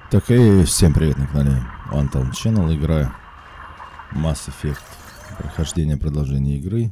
Так и всем привет на канале Антон Channel. Игра Mass Effect. Прохождение продолжения игры.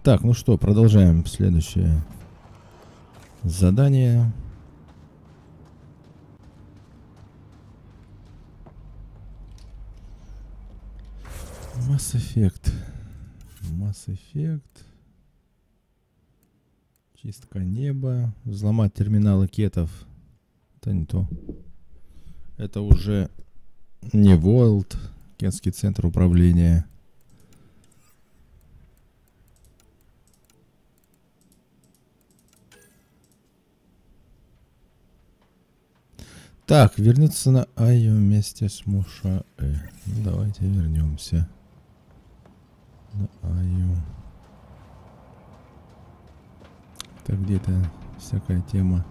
Так, ну что, продолжаем следующее задание. Mass Effect. Mass Effect. Чистка неба. Взломать терминалы кетов. Это не то. Это уже не World. Кетский центр управления. Так, вернуться на Айо вместе с Муша. Ну, давайте вернемся на Айо. Так, где-то всякая тема.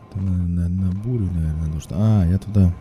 Это на бурю, наверное, нужно. А, я туда.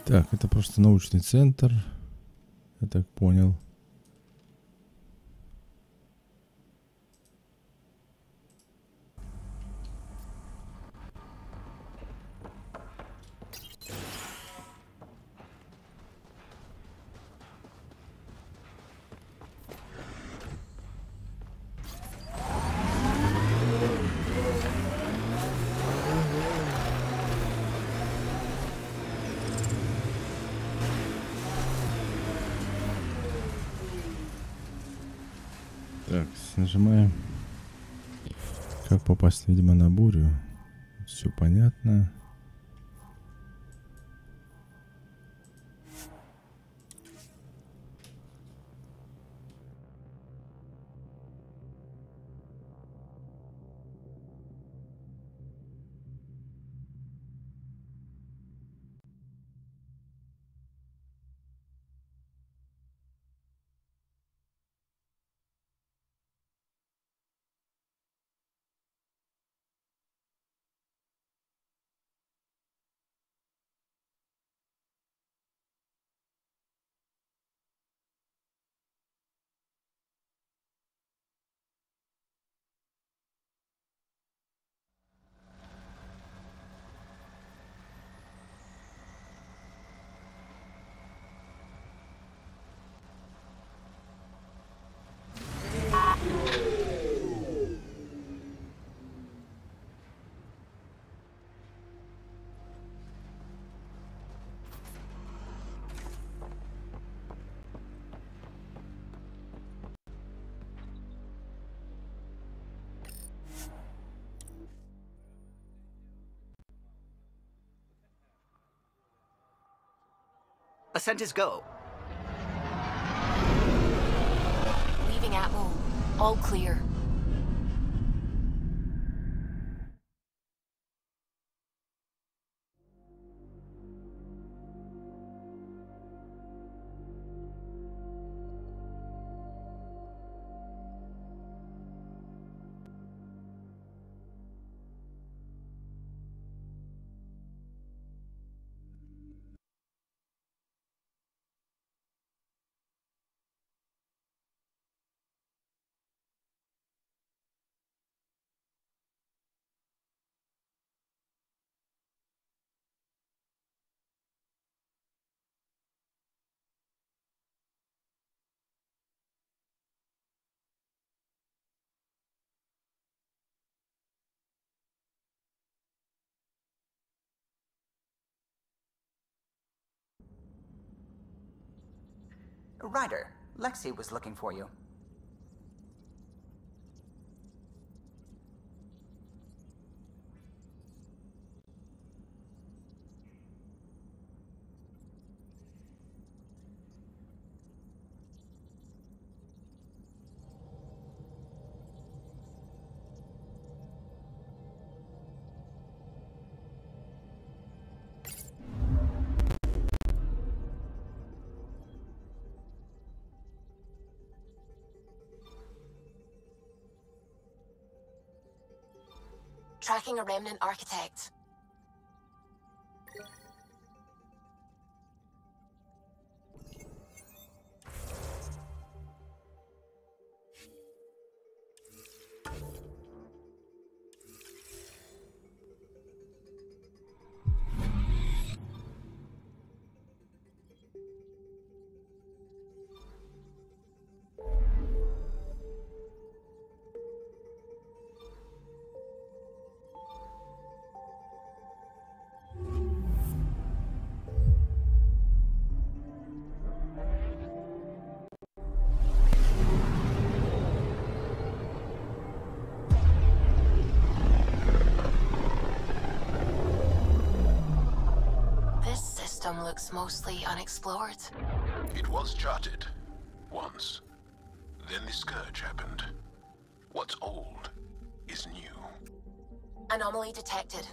Так, это просто научный центр. Я так понял. Так, нажимаем. Как попасть, видимо, на бурю. Все понятно. Ascent is go. Leaving Atmo. All clear. Ryder, Lexi was looking for you. tracking a remnant architect. Looks mostly unexplored. It was charted. Once. Then the Scourge happened. What's old is new. Anomaly detected.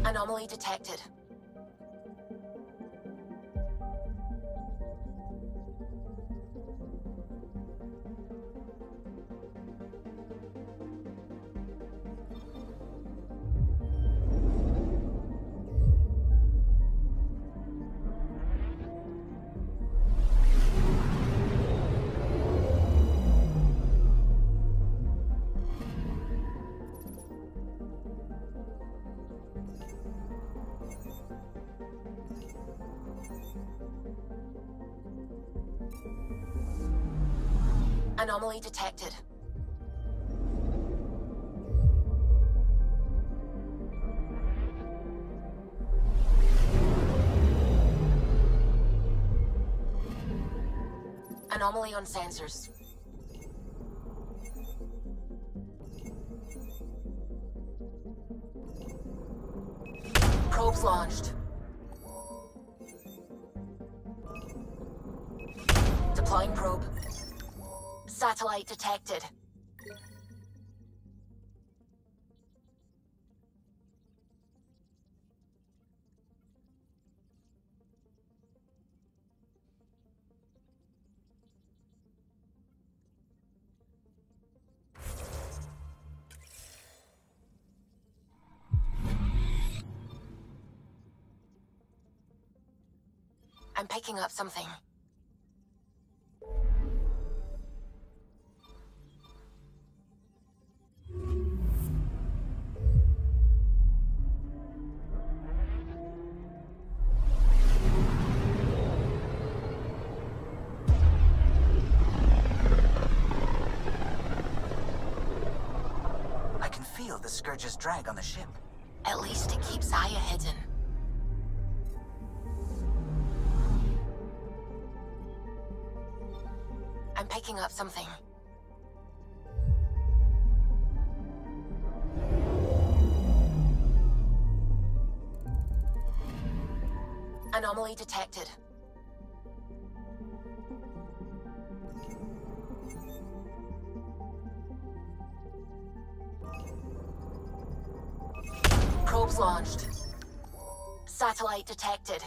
Anomaly detected. Anomaly detected. Anomaly on sensors. Probes launched. Deploying probe. Satellite detected. I'm picking up something. I can feel the Scourge's drag on the ship. At least it keeps Aya hidden. I'm picking up something. Anomaly detected. Probes launched. Satellite detected.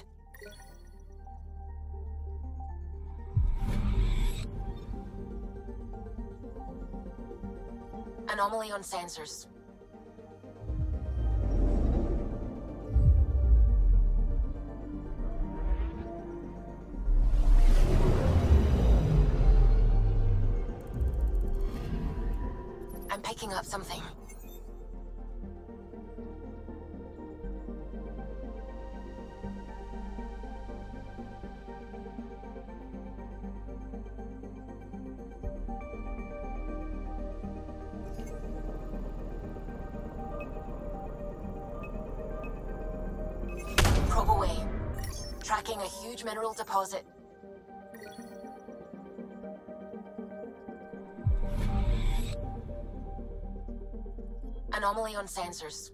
Anomaly on sensors. I'm picking up something. Probe away. Tracking a huge mineral deposit. Anomaly on sensors.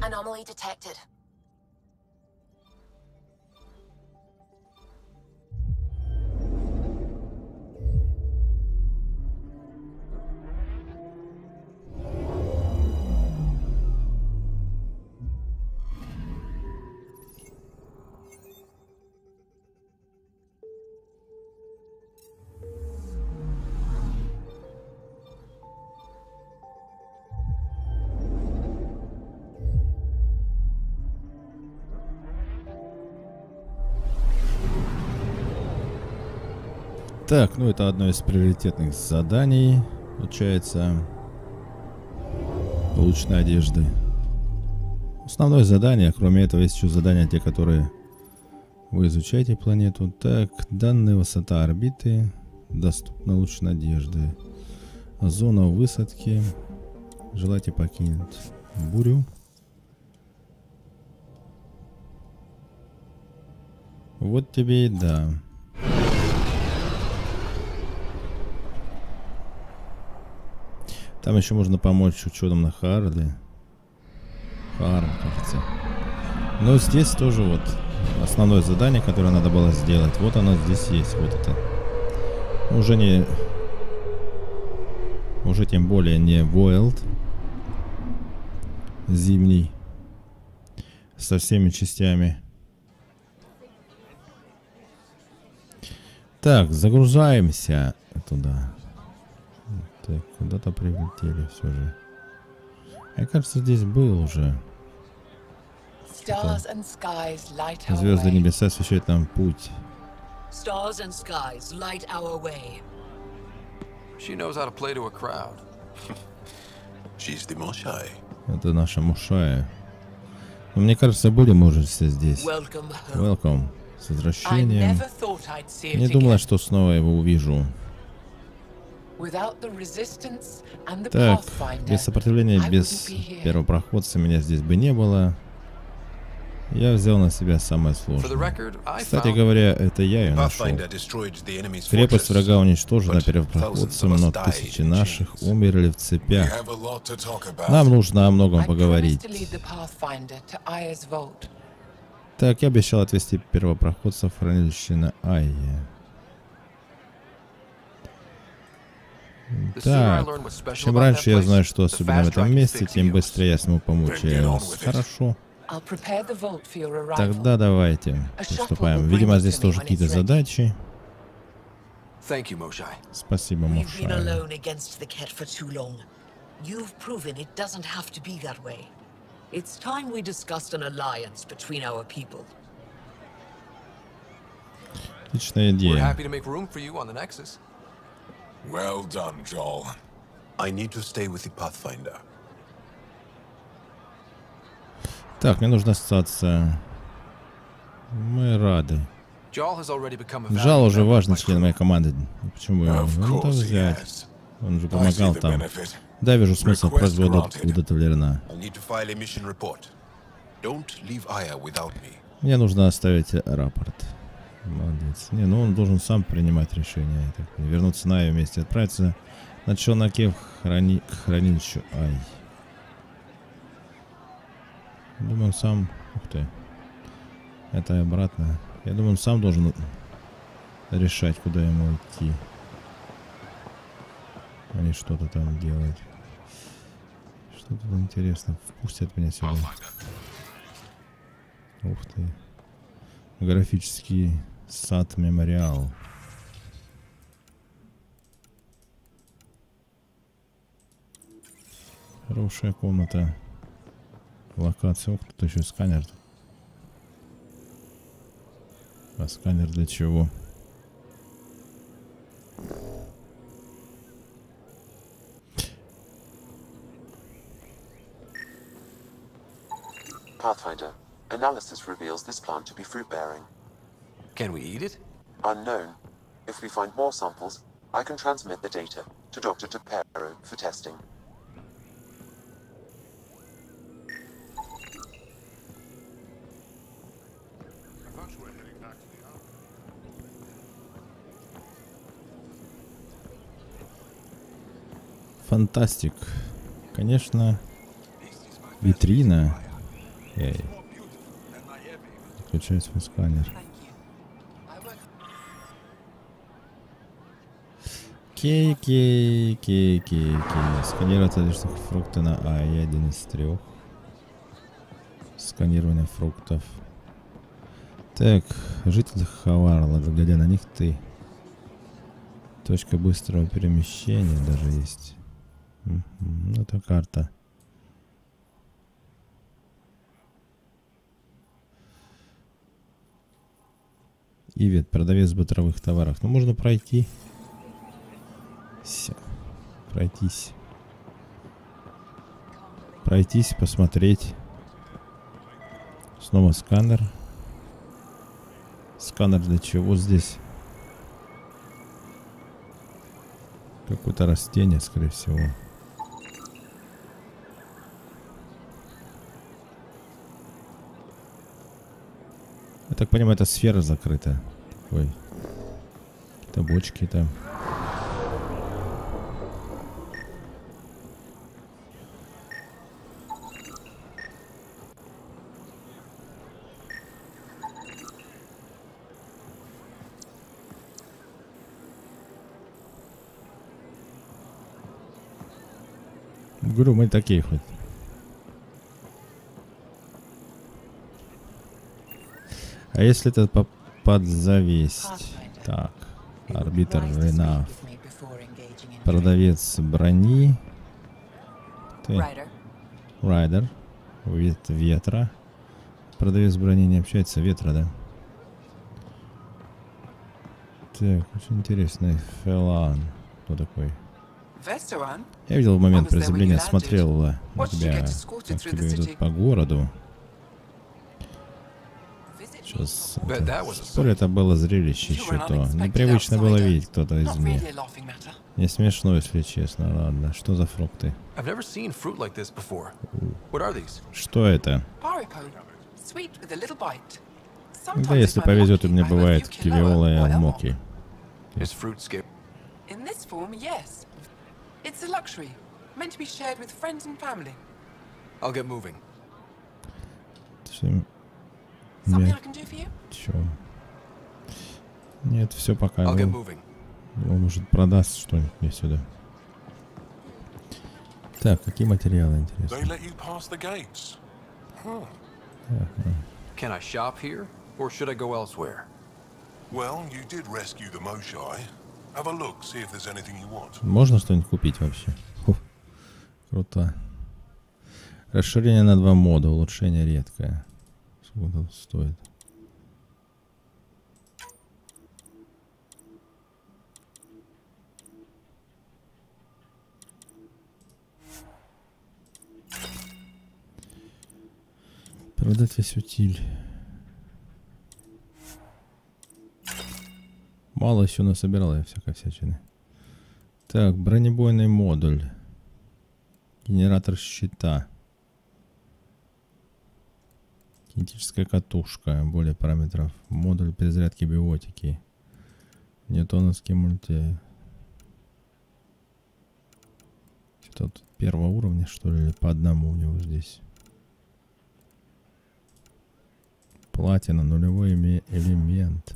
Anomaly detected. Так, ну это одно из приоритетных заданий, получается, полученной одежды. Основное задание, кроме этого, есть еще задания, те, которые вы изучаете планету. Так, данная высота орбиты, доступна улучшенной одежды. Зона высадки, желаете покинуть бурю. Вот тебе и да. Там еще можно помочь учетом на Харли. Кажется. Но здесь тоже вот основное задание, которое надо было сделать. Вот оно здесь есть. Вот это. Уже тем более не Wild. Зимний. Со всеми частями. Так, загружаемся туда. Так, куда-то прилетели все же. Я, кажется, здесь был уже. Звезды небеса освещают нам путь. Это наша Мушая. Но мне кажется, были мы уже все здесь. Welcome. С возвращением. Не думала, что снова его увижу. Так, без сопротивления, без первопроходца меня здесь бы не было. Я взял на себя самое сложное. Кстати говоря, это я ее нашел. Крепость врага уничтожена первопроходцем, но тысячи наших умерли в цепях. Нам нужно о многом поговорить. Так, я обещал отвезти первопроходца в хранилище на Айе. Так, чем раньше я знаю, что особенно в этом месте, тем быстрее я смогу помочь. Хорошо. Тогда давайте приступаем. Видимо, здесь тоже какие-то задачи. Спасибо, Мошай. Отличная идея. Well done, Joel. I need to stay with the Pathfinder. Так, мне нужно остаться. Мы рады. Жал уже важный член моей команды. Почему его не так взять? Он же помогал там. Да, вижу смысл, просьба удовлетворена. Мне нужно оставить рапорт. Молодец. Не, ну он должен сам принимать решение. Так, вернуться на ее месте, отправиться на челноке к хранилищу Ай. Думаю, он сам... Ух ты. Это обратно. Я думаю, он сам должен решать, куда ему идти. А не что-то там делать. Что-то интересно. Впустят меня сюда. Ух ты. Графический сад мемориал. Хорошая комната. Локация. Ух, тут еще сканер. А сканер для чего? Pathfinder, analysis reveals this plant to be fruit-bearing. Can we eat it? Unknown. If we find more samples, I can transmit the data to Dr. Tapero for testing. Фантастик. Конечно, витрина. Эй. Включай свой сканер. Кей. Сканировать лишних фрукты на АИ 1 из 3. Сканирование фруктов. Так, жители Хаварла, глядя на них ты. Точка быстрого перемещения даже есть. Ну, это карта. Ивет, продавец бытовых товаров. Ну, можно пройти. Все. Пройтись. Пройтись, посмотреть. Снова сканер. Сканер для чего здесь? Какое-то растение, скорее всего. Я так понимаю, эта сфера закрыта. Ой. Какие-то бочки там. Говорю, мы такие хоть. А если это подзавесть? Так, арбитр Ренав. Продавец брони. Ты. Райдер. Ветра. Продавец брони не общается. Ветра, да? Так, очень интересный. Фелан. Кто такой? Я видел в момент приземления, смотрел на тебя, как тебя ведут по городу. Сейчас это было зрелище еще то. Непривычно было видеть кто-то извне. Не смешно, если честно. Ладно, что за фрукты? Что это? Да, если повезет, у меня бывает кивиола и алмоки. It's a luxury, meant to be shared with friends and family. I'll get moving. Something I can do for you? Чё? Нет, все пока. I'll get moving. Он может продаст что-нибудь мне сюда. Так, какие материалы интересны? Can I shop here, or should I go elsewhere? Well, you did rescue the Moshai. Have a look, see if there's anything you want. Можно что-нибудь купить вообще? Фу, круто. Расширение на 2 мода, улучшение редкое. Сколько тут стоит? Продать весь утиль. Мало еще насобирал я всякой всячины. Так, бронебойный модуль. Генератор щита. Кинетическая катушка. Более параметров. Модуль перезарядки биотики. Ньютоновский мульти. Что-то тут первого уровня, что ли, или по одному у него здесь. Платина, нулевой элемент.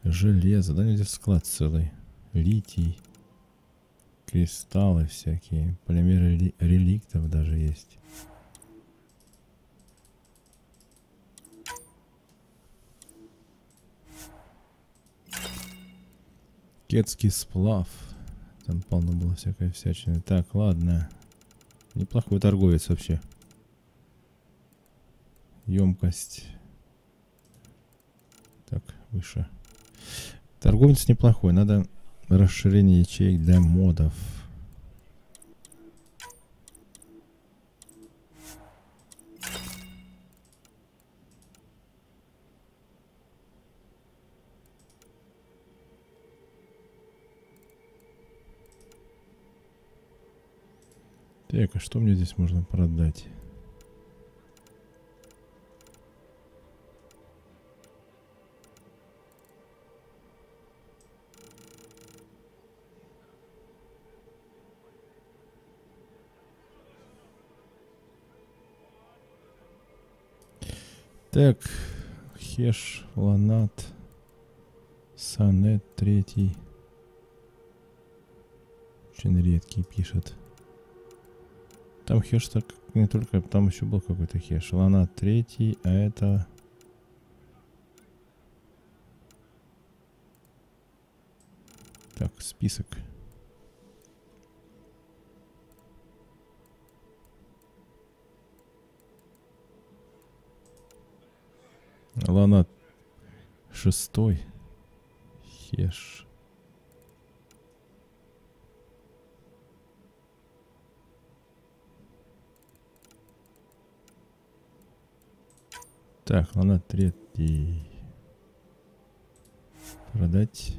Железо, да, здесь склад целый. Литий. Кристаллы всякие. Полимеры реликтов даже есть. Кетский сплав. Там полно было всякой всячины. Так, ладно. Неплохой торговец вообще. Емкость. Так, выше. Торговец неплохой. Надо расширение ячеек для модов. Так, а что мне здесь можно продать? Так, хеш, ланат, сонет, третий. Очень редкий пишет. Там хеш так не только, там еще был какой-то хеш. Ланат третий, а это... Так, список. Ланат шестой. Хеш. Так, ланат третий. Продать.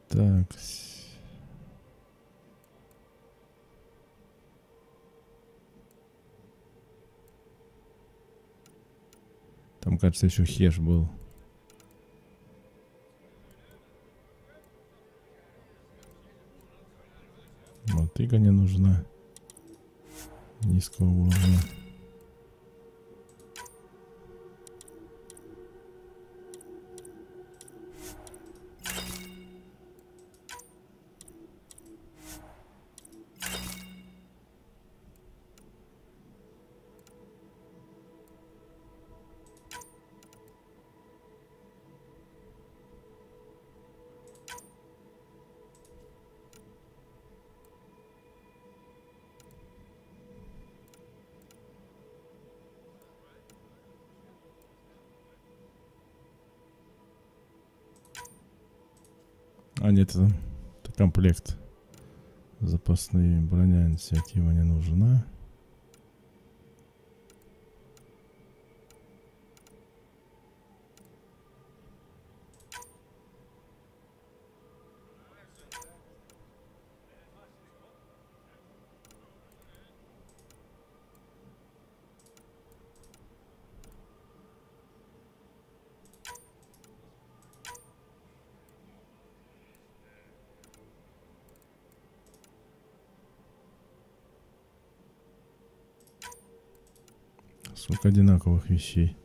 Так. Там, кажется, еще хеш был. Мотыга не нужна. Низкого уровня. А нет, это комплект. Запасные броня, инициатива не нужна. Сколько одинаковых вещей.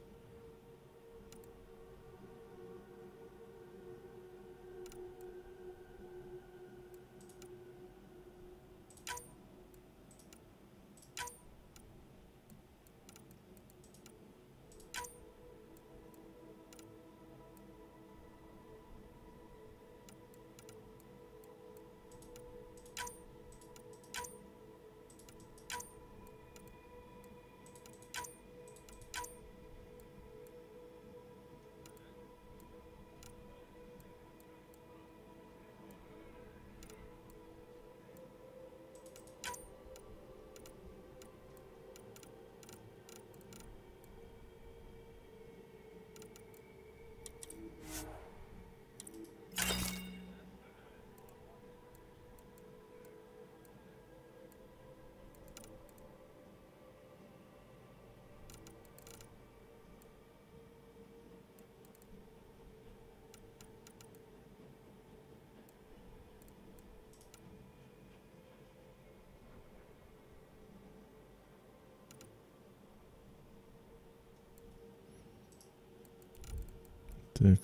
Так.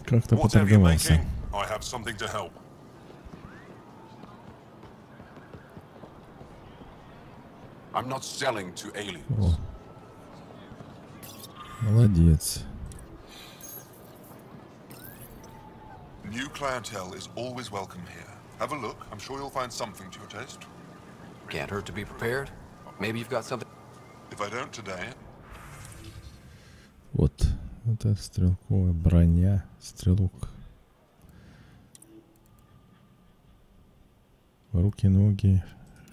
Как-то поторговался. О. Молодец. New clientele is always welcome here. Have a look. I'm sure you'll find something to your taste. Can't hurt to be prepared. Maybe you've got something. If I don't today. Вот это стрелковая броня, стрелок. Руки, ноги,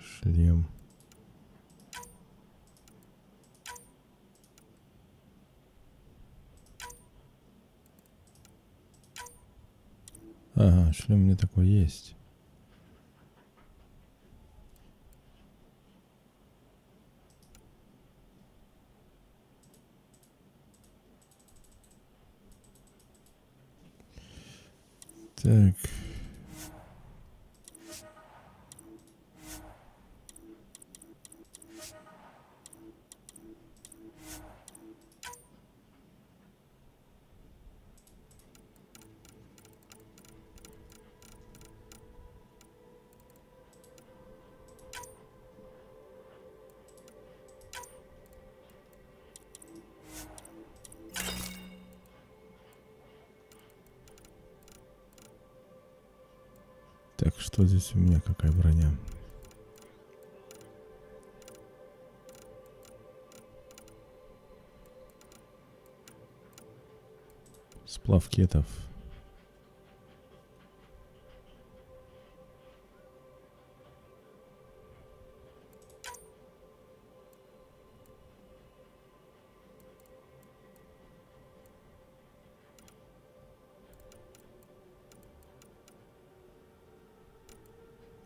шлем. Ага, шлем у меня такой есть. Так. Так, что здесь у меня? Какая броня? Сплав кетов.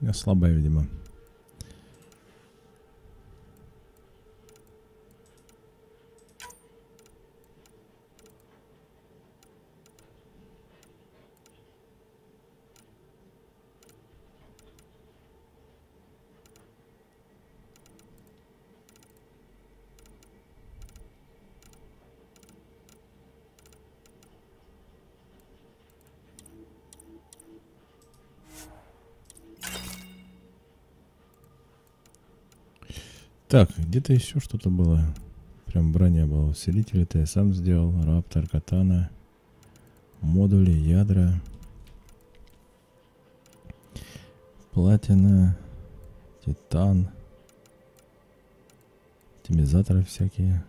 Я слабая, видимо. Так, где-то еще что-то было. Прям броня была. Усилитель это я сам сделал. Раптор, катана. Модули, ядра. Платина. Титан. Оптимизаторы всякие.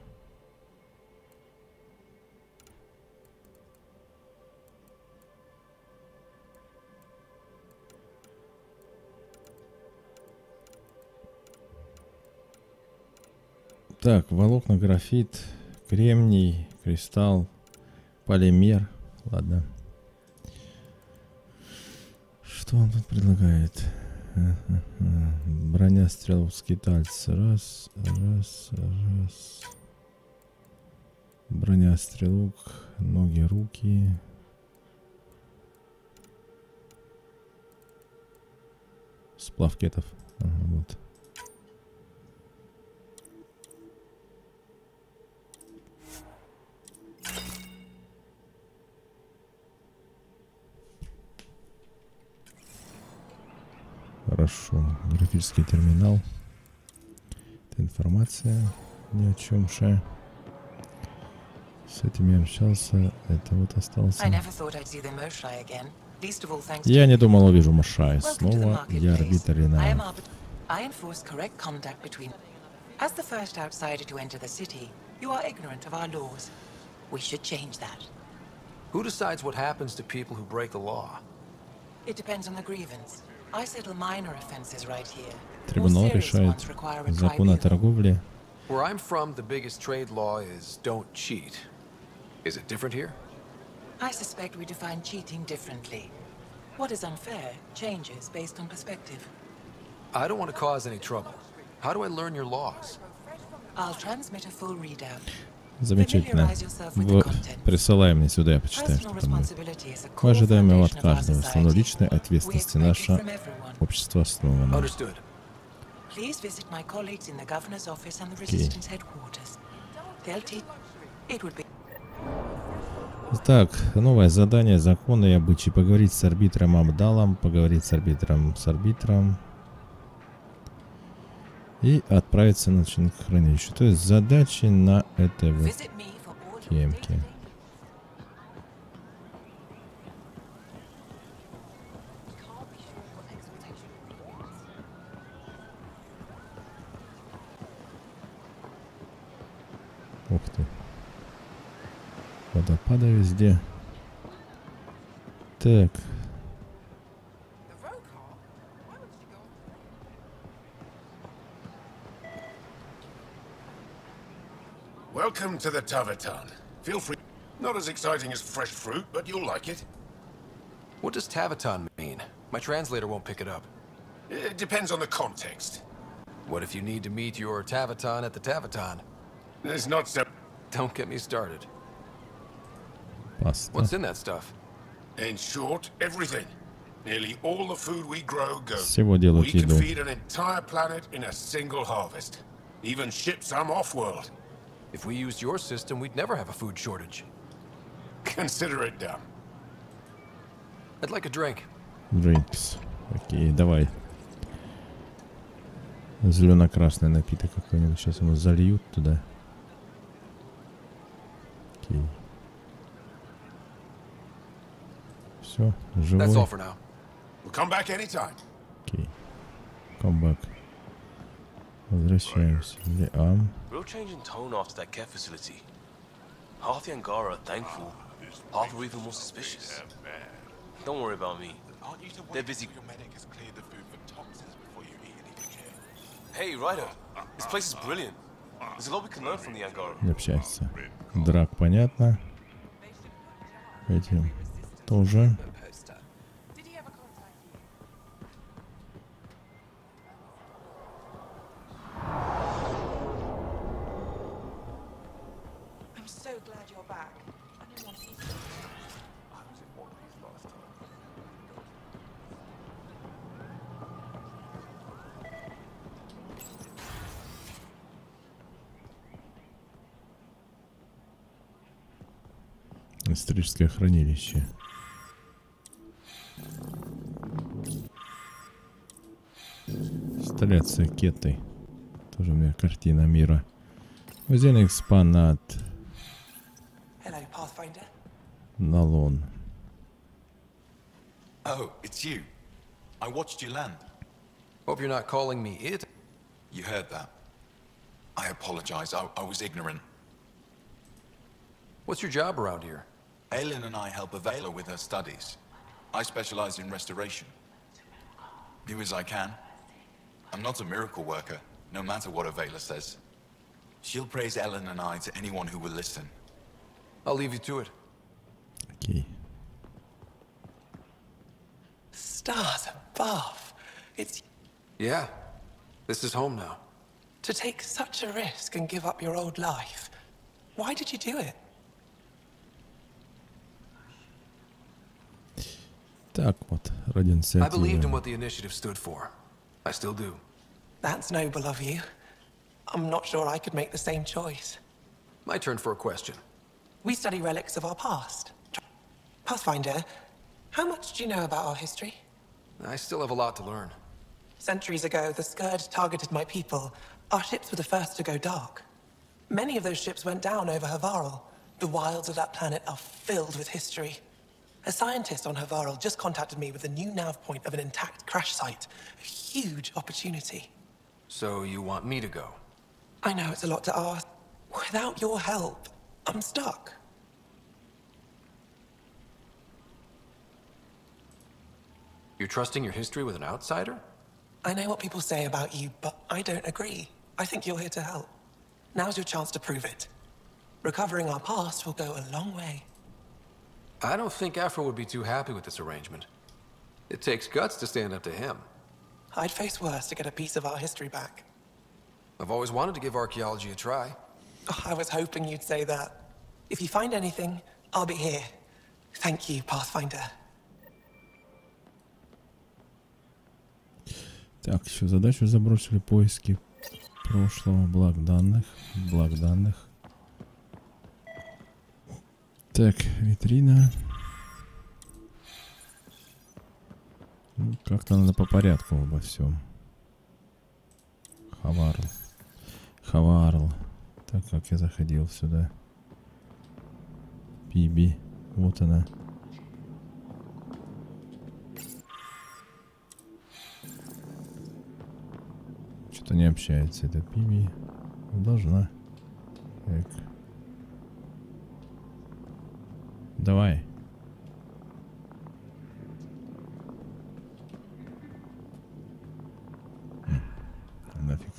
Так, волокна, графит, кремний, кристалл, полимер. Ладно. Что он тут предлагает? Броня стрелов скитальца. Раз. Броня стрелок, ноги, руки. Сплав кетов. Ага, вот. Хорошо. Графический терминал. Это информация ни о чем ше. С этим я общался. Это вот остался. Я не думал, увижу Машай. Снова я арбитр Ренар. As the first outsider to enter the city, you are ignorant of our laws. We should change that. Who decides what happens to people who break the law? It depends on the grievance. I settle minor offenses right here. Трибунал решает закон о торговле. Where I'm from, the biggest trade law is don't cheat. Is it different here? I suspect we define cheating differently. What is unfair changes based on perspective. I don't want to cause any trouble. How do I learn your laws? I'll transmit a full readout. Замечательно. Присылай мне сюда, я почитаю, что там. Мы ожидаем его от каждого. Основной личной ответственности. Наше общество основано. Так, новое задание, законы и обычаи. Поговорить с арбитром Абдалом, поговорить с арбитром и отправиться на хранилище. То есть задачи на этой вот темке. Ух ты. Водопады везде. Так. Welcome to the Taverton. Feel free. Not as exciting as fresh fruit, but you'll like it. What does Taverton mean? My translator won't pick it up. It depends on the context. What if you need to meet your Taverton at the Taverton? It's not so... Don't get me started. Pasta. What's in that stuff? In short, everything. Nearly all the food we grow goes. Всего делают We can еду. feed an entire planet in a single harvest. Even ship some off-world. If we used your system, we'd never have a food shortage. Consider it done. I'd like a drink. Drinks. Окей, давай. Зелено-красный напиток какой-нибудь. Сейчас его зальют туда. Окей. Все, живой. That's all for now. We'll come back anytime. Окей. Come back. Возвращаемся. Real change in tone after that care facility. Half the Angara are thankful, half are even more suspicious. Don't worry about me. They're busy. Hey, Ryder, this place is brilliant. There's a lot we can learn from the Angara. Общаться. Драк, понятно. Этим тоже. Историческое хранилище. Инсталляция кеты. Тоже у меня картина мира. Музейный экспонат. Hello, Pathfinder. Налон. Oh, it's you. I watched you land. Hope you're not calling me it. You heard that. I apologize. I was ignorant. What's your job around here? Aylin and I help Avela with her studies. I specialize in restoration. Do as I can. I'm not a miracle worker, no matter what Avela says. She'll praise Ellen and I to anyone who will listen. I'll leave you to it. Окей. Stars above. It's... Yeah, this is home now. To take such a risk and give up your old life. Why did you do it? Так вот, ради I believed in инициативы. what the initiative stood for. I still do. That's noble of you. I'm not sure I could make the same choice. My turn for a question. We study relics of our past. Pathfinder, how much do you know about our history? I still have a lot to learn. Centuries ago, the Scourge targeted my people. Our ships were the first to go dark. Many of those ships went down over Havarl. The wilds of that planet are filled with history. A scientist on Havarl just contacted me with a new nav point of an intact crash site. A huge opportunity. So you want me to go? I know it's a lot to ask. Without your help, I'm stuck. You're trusting your history with an outsider? I know what people say about you, but I don't agree. I think you're here to help. Now's your chance to prove it. Recovering our past will go a long way. I don't think Afro would be too happy with this arrangement. It takes guts to stand up to him. I'd face worse to get a piece of our history back. I've always wanted to give archaeology a try. Oh, I was hoping you'd say that. If you find anything, I'll be here. Thank you, Pathfinder. Так, еще задачу забросили. Поиски прошлого. Блок данных. Так, витрина. Ну, как-то надо по порядку обо всем. Хаварл. Хаварл. Так как я заходил сюда. Биби. Вот она. Что-то не общается эта Биби. Должна. Так. Давай. Нафиг.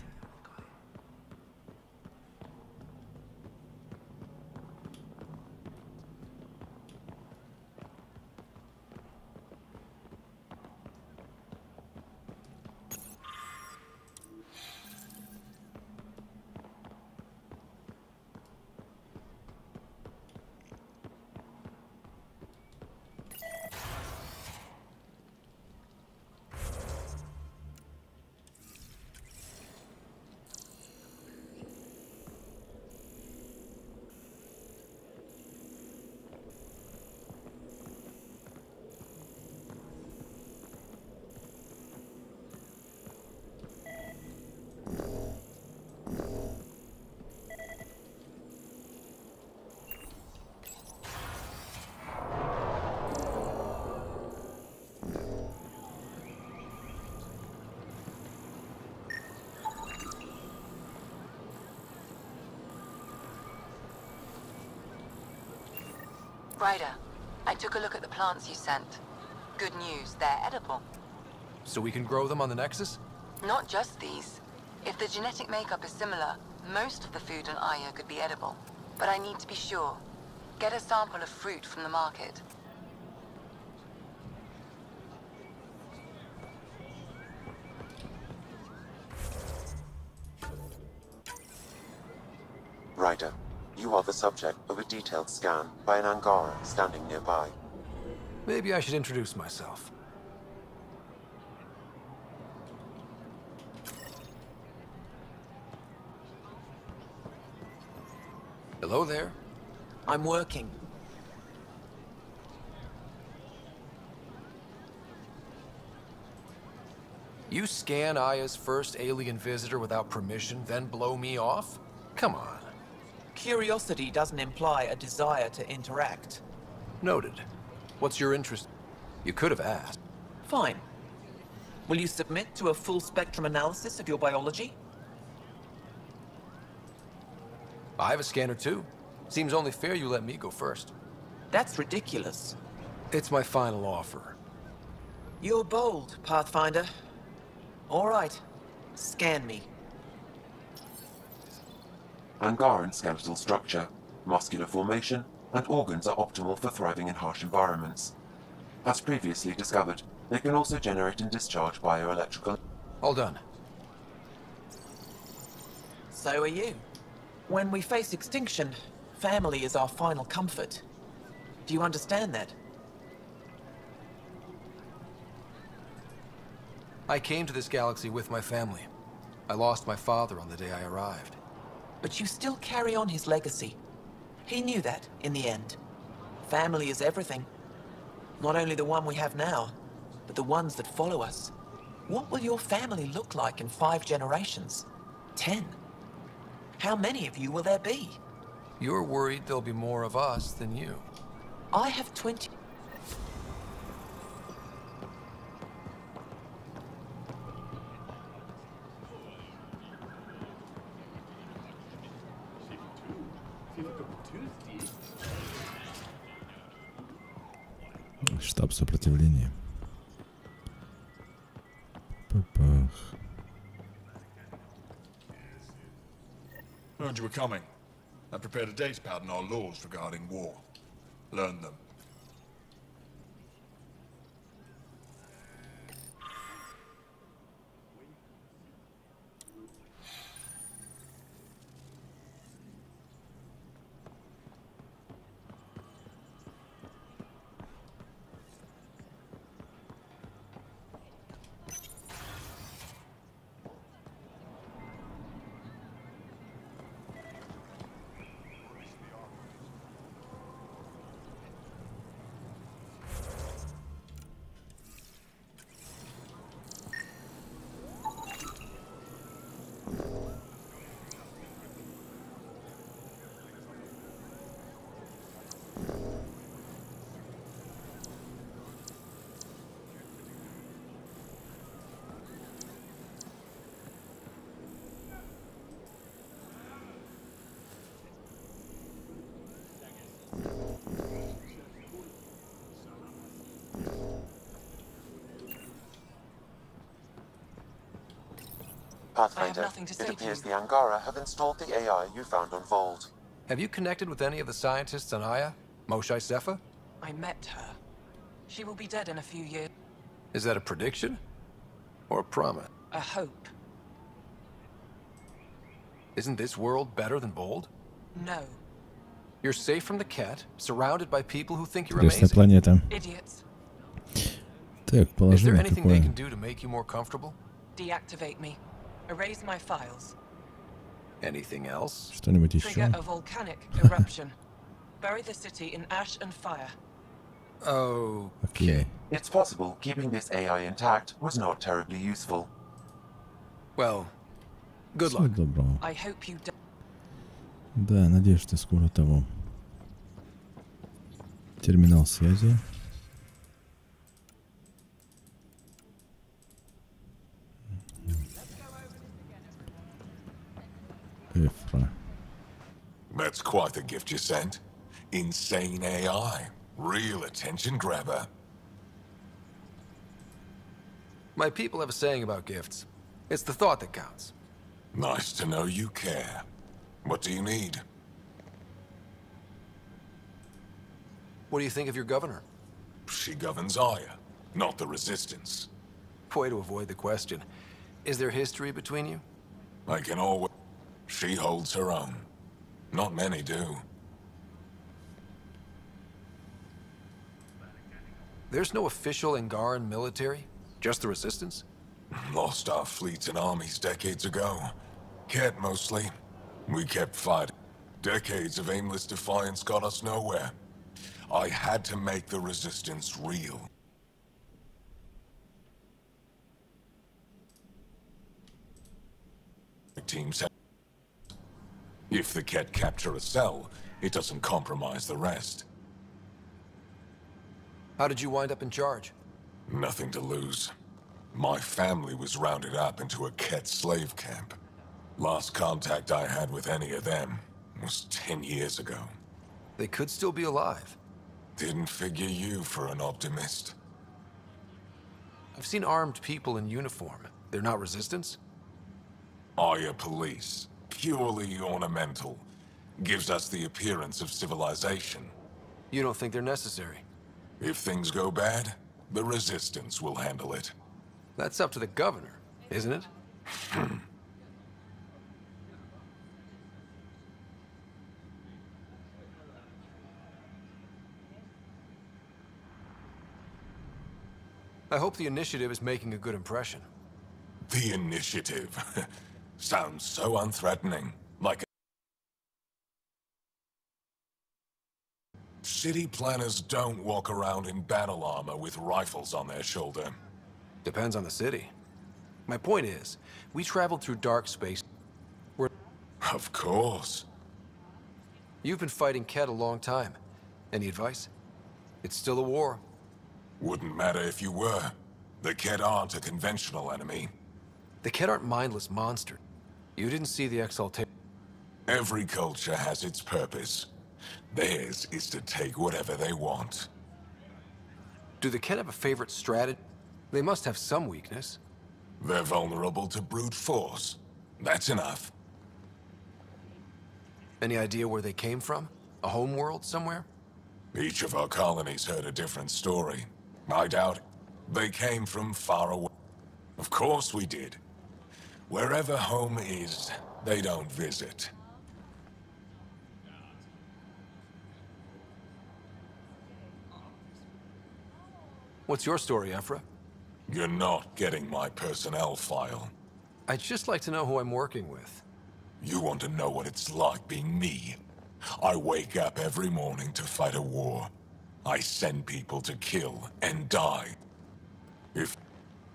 Ryder, I took a look at the plants you sent. Good news, they're edible. So we can grow them on the Nexus? Not just these. If the genetic makeup is similar, most of the food on Aya could be edible. But I need to be sure. Get a sample of fruit from the market. Ryder, you are the subject of a detailed scan by an Angara standing nearby. Maybe I should introduce myself. Hello there. I'm working. You scan Aya's first alien visitor without permission, then blow me off? Come on. Curiosity doesn't imply a desire to interact. Noted. What's your interest? You could have asked. Fine. Will you submit to a full spectrum analysis of your biology? I have a scanner too. Seems only fair you let me go first. That's ridiculous. It's my final offer. You're bold, Pathfinder. All right. Scan me. Angaran skeletal structure, muscular formation, and organs are optimal for thriving in harsh environments. As previously discovered, they can also generate and discharge bioelectrical... All done. So are you. When we face extinction, family is our final comfort. Do you understand that? I came to this galaxy with my family. I lost my father on the day I arrived. But you still carry on his legacy. He knew that, in the end. Family is everything. Not only the one we have now, but the ones that follow us. What will your family look like in 5 generations? 10? How many of you will there be? You're worried there'll be more of us than you. I have 20... Штаб сопротивления. Heard you were coming. I prepared a data pad on our laws regarding war. Learn them. Pathfinder, it appears the Angara have installed the AI you found on Vold. Have you connected with any of the scientists on Aya? Moshai Sefa? I met her. She will be dead in a few years. Is that a prediction? Or a promise? A hope. Isn't this world better than Bold? No. You're safe from the cat, surrounded by people who think you're Интересная amazing. планета. Idiots. Так, Is there положение anything they какое? can do to make you more comfortable? Deactivate me. Erase my files. Anything else? Что-нибудь Trigger еще? a volcanic eruption. Bury the city in ash and fire. Oh. Окей. It's possible keeping this AI intact was not terribly useful. Well, good Всего luck. доброго. I hope you Да, надеюсь, что скоро того. Терминал связи. Эфра. That's quite the gift you sent. Insane AI. Real attention grabber. My people have a saying about gifts. It's the thought that counts. Nice to know you care. What do you need? What do you think of your governor? She governs Aya, not the Resistance. Way to avoid the question. Is there history between you? I can always... She holds her own. Not many do. There's no official Angaran military? Just the Resistance? Lost our fleets and armies decades ago. Ket mostly. We kept fighting. Decades of aimless defiance got us nowhere. I had to make the Resistance real. Teams have... If the Ket capture a cell, it doesn't compromise the rest. How did you wind up in charge? Nothing to lose. My family was rounded up into a Ket slave camp. Last contact I had with any of them was 10 years ago. They could still be alive. Didn't figure you for an optimist. I've seen armed people in uniform. They're not Resistance? Aya police. Purely ornamental. Gives us the appearance of civilization. You don't think they're necessary? If things go bad, the Resistance will handle it. That's up to the governor, isn't it? I hope the initiative is making a good impression. The initiative. Sounds so unthreatening. Like city planners don't walk around in battle armor with rifles on their shoulder. Depends on the city. My point is, we traveled through dark space. Of course. You've been fighting Ket a long time. Any advice? It's still a war. Wouldn't matter if you were. The Ket aren't a conventional enemy. The Ket aren't mindless monsters. You didn't see the exaltation. Every culture has its purpose. Theirs is to take whatever they want. Do the Ket have a favorite strategy? They must have some weakness. They're vulnerable to brute force. That's enough. Any idea where they came from? A homeworld somewhere? Each of our colonies heard a different story. I doubt it. They came from far away. Of course we did. Wherever home is, they don't visit. What's your story, Ephra? You're not getting my personnel file. I'd just like to know who I'm working with. You want to know what it's like being me? I wake up every morning to fight a war. I send people to kill and die. If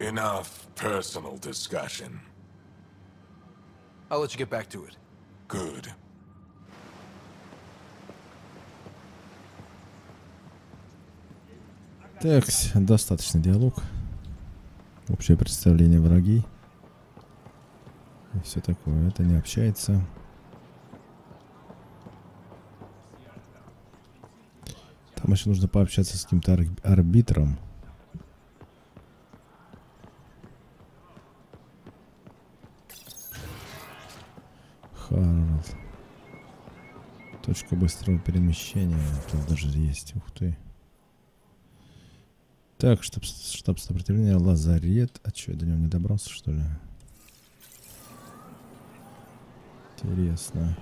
enough personal discussion. I'll let you get back to it. Good. Так, достаточно диалог. Общее представление враги. И все такое. Это не общается. Там еще нужно пообщаться с каким-то арбитром. Карл. Точка быстрого перемещения. Тут даже есть. Ух ты. Так, штаб сопротивления, лазарет. А что, я до него не добрался, что ли? Интересно.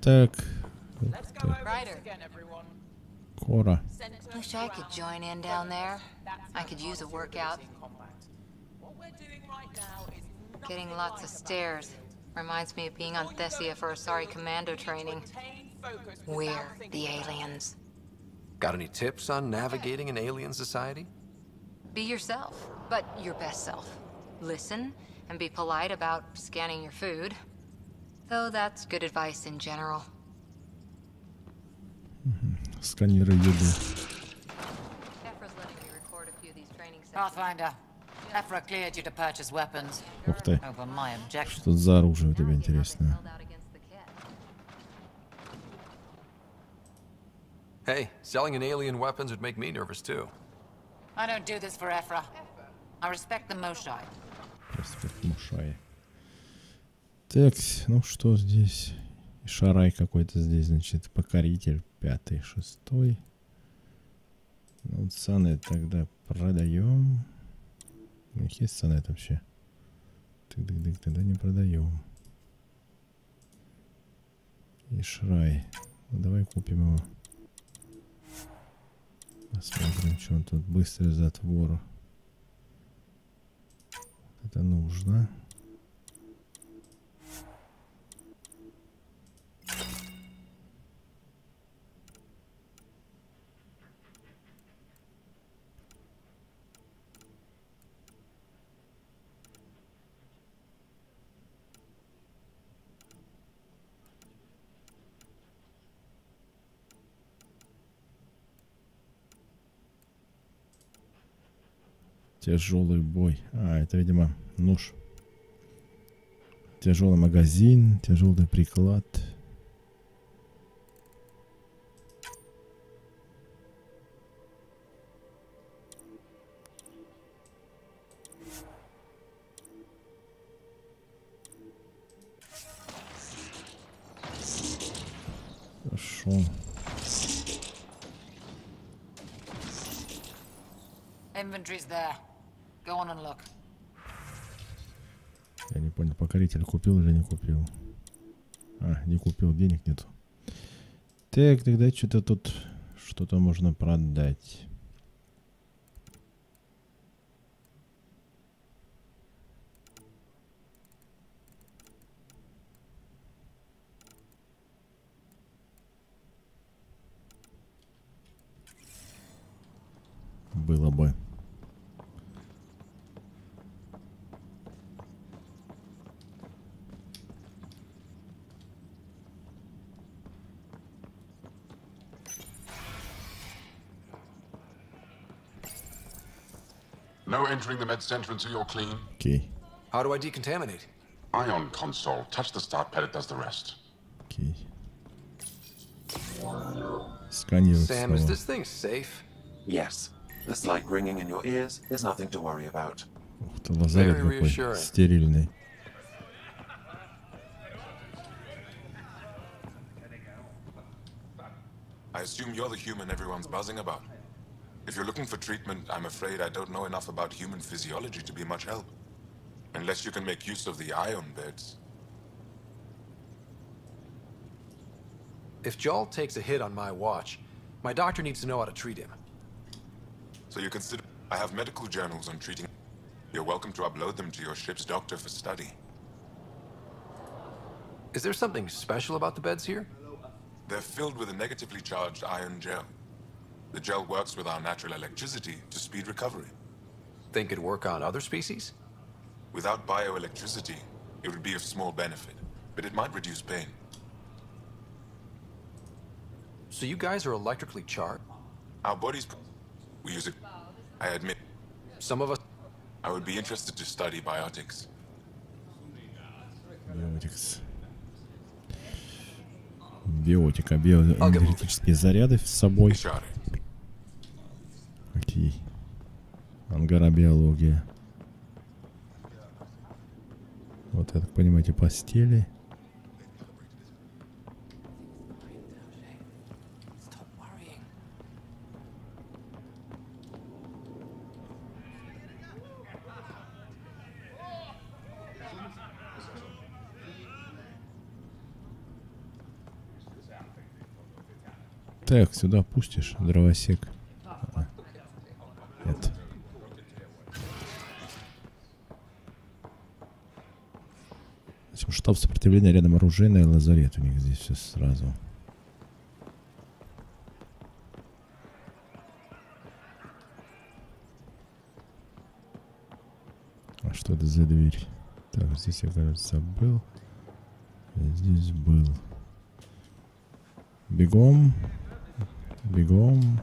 Так. Кора. Wish I could join in down there. I could use a workout. Getting lots of stairs. Reminds me of being on Thessia for Asari commando training. We're the aliens. Got any tips on navigating an alien society? Be yourself, but your best self. Listen and be polite about scanning your food. Though that's good advice in general. Сканеры еды. Pathfinder, Ephra cleared you to purchase weapons. Ух ты. Over my objection. Что за оружие у тебя интересное? Hey, selling an alien weapons would make me nervous too. I don't do this for Ephra. I respect the Moshai. Респект Мушай. Так, ну что здесь? И шарай какой-то здесь, значит, покоритель 5-й, 6-й. Ну, цены тогда продаем. У них есть цены вообще? Тык-дык-дык, тогда не продаем. И шрай. Ну, давай купим его. Посмотрим, что он тут. Быстрый затвор. Это нужно. Тяжелый бой. А, это, видимо, нож. Тяжелый магазин, тяжелый приклад. Хорошо. Inventory's there. Go on and look. Я не понял, покоритель купил или не купил? А, не купил, денег нету. Так, тогда что-то тут, что-то можно продать. Было бы. No entering the med center until you're clean. Okay. How do I decontaminate? Ion console. Touch the start pad, it does the rest. Okay. Сканировать Sam, is снова. this thing safe? Yes. The slight ringing in your ears is nothing to worry about. Ух ты, лазарет какой стерильный. I assume you're the human everyone's buzzing about. If you're looking for treatment, I'm afraid I don't know enough about human physiology to be much help. Unless you can make use of the ion beds. If Joel takes a hit on my watch, my doctor needs to know how to treat him. So you consider... I have medical journals on treating... You're welcome to upload them to your ship's doctor for study. Is there something special about the beds here? They're filled with a negatively charged iron gel. The gel works with our natural electricity to speed recovery. Think it'd work on other species? Without bioelectricity, it would be of small benefit, but it might reduce pain. So you guys are electrically charged? Our bodies... We use it... I admit... Some of us... I would be interested to study biotics. Биотика, биоэнергетические заряды с собой. Окей. Ангаробиология. Вот, я так понимаю, эти постели. Так, сюда пустишь, дровосек. Нет. Штаб сопротивления рядом оружейный лазарет. У них здесь все сразу. А что это за дверь? Так, здесь я, кажется, был. Здесь был. Бегом. Бегом.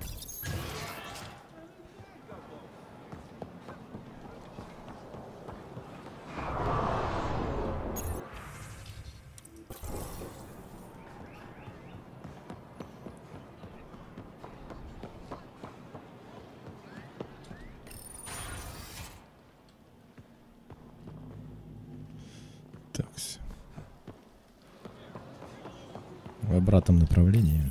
В обратном направлении.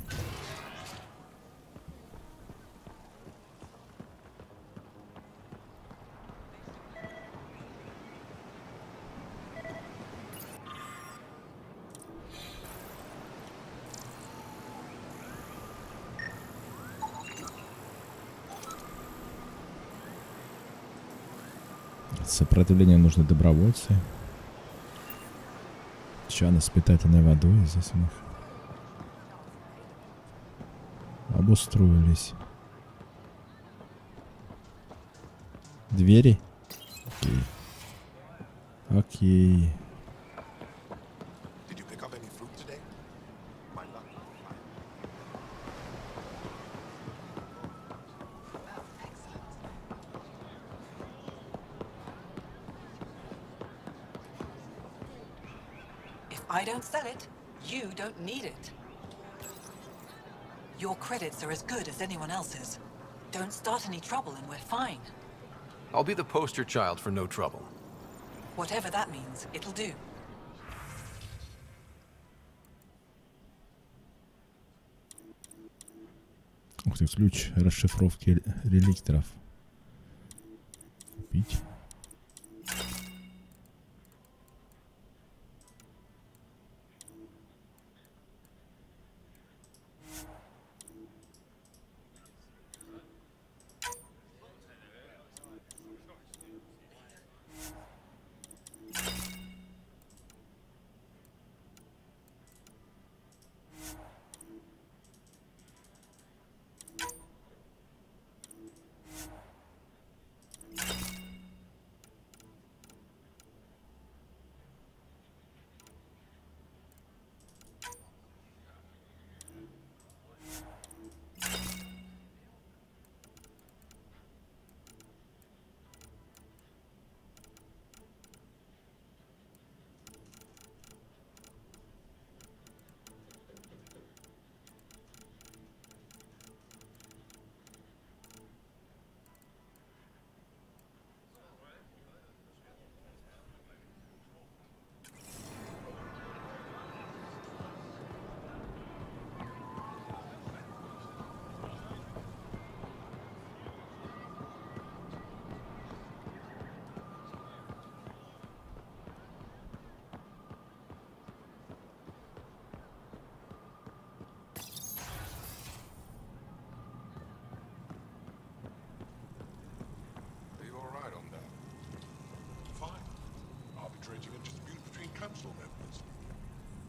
Сопротивлению нужны добровольцы. Чаны с питательной водой. Здесь у них обустроились. Двери? Окей. Окей. I don't sell it, you don't need it. Your credits are as good as anyone else's. Don't start any trouble and we're fine. I'll be the poster child for no trouble. Whatever that means, it'll do. Ух ты, ключ расшифровки реликторов. Купить.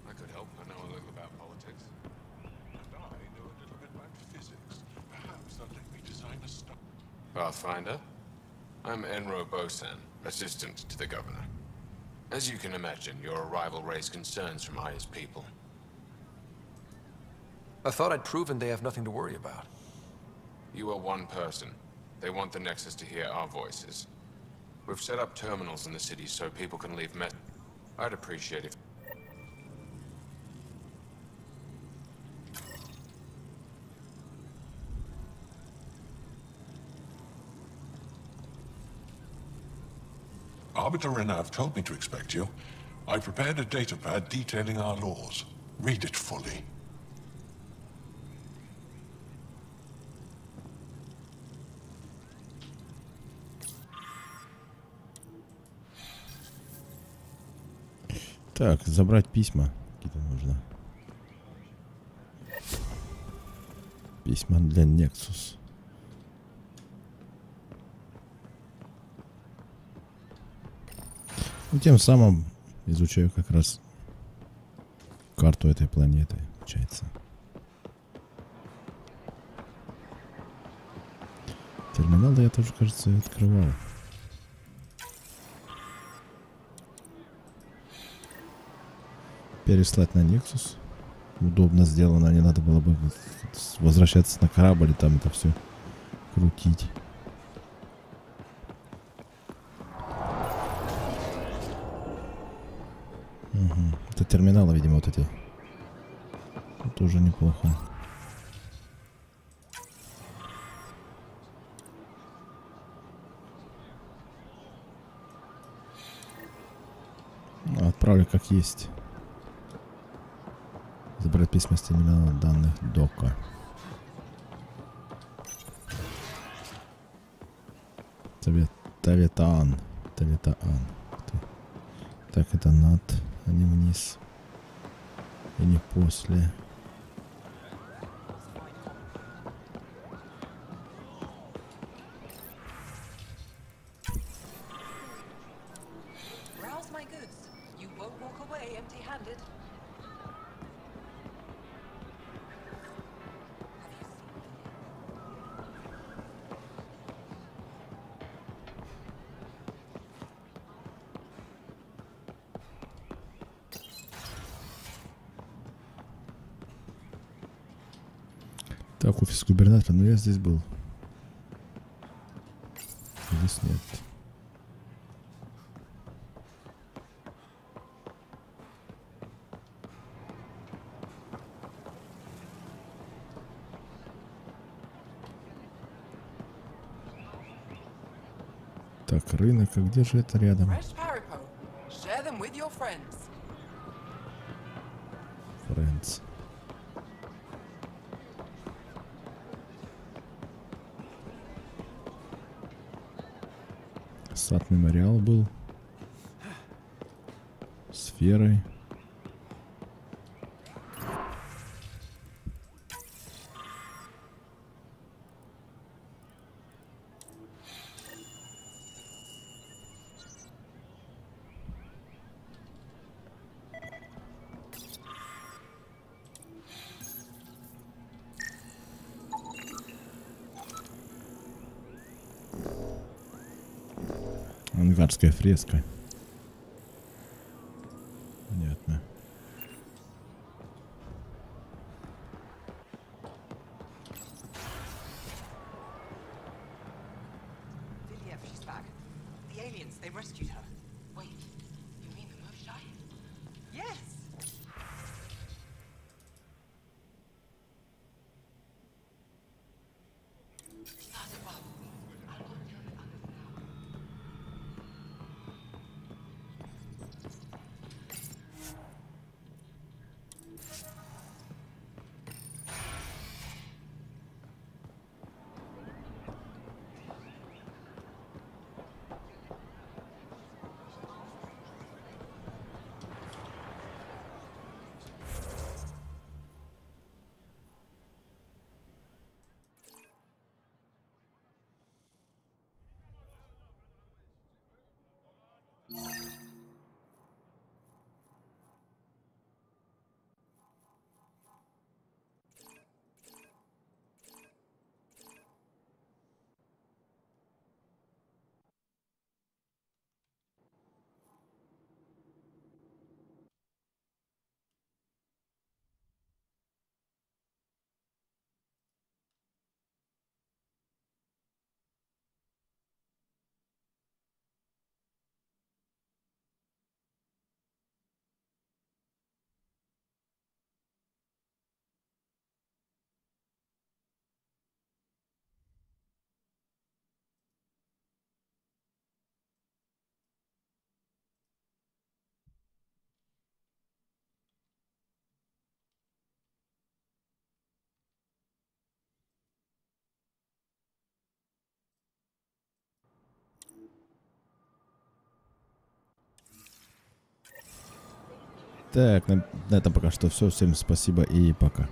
I could help. I know a little about politics. And I know a little bit about physics. Perhaps they'll let me design a star. Pathfinder? I'm Enro Bosan, assistant to the governor. As you can imagine, your arrival raised concerns from Aya's people. I thought I'd proven they have nothing to worry about. You are one person. They want the Nexus to hear our voices. We've set up terminals in the city so people can leave I'd appreciate it. Arbiter Renav told me to expect you. I prepared a datapad detailing our laws. Read it fully. Так, забрать письма какие-то нужно. Письма для Nexus. И тем самым изучаю как раз карту этой планеты, получается. Терминалы я тоже, кажется, открывал. Переслать на Nexus. Удобно сделано, не надо было бы возвращаться на корабль и там это все крутить. Угу. Это терминалы, видимо, вот эти. Тоже неплохо. Отправлю как есть. Забрать письма с терминала данных дока. Таветаан. Так, это над, а не вниз. И не после. Так, офис губернатора, но я здесь был. Здесь нет. Так, рынок, а где же это рядом? Friends. Сад мемориал был. Сферой. Ангарская фреска. Понятно. Так, на этом пока что все. Всем спасибо и пока.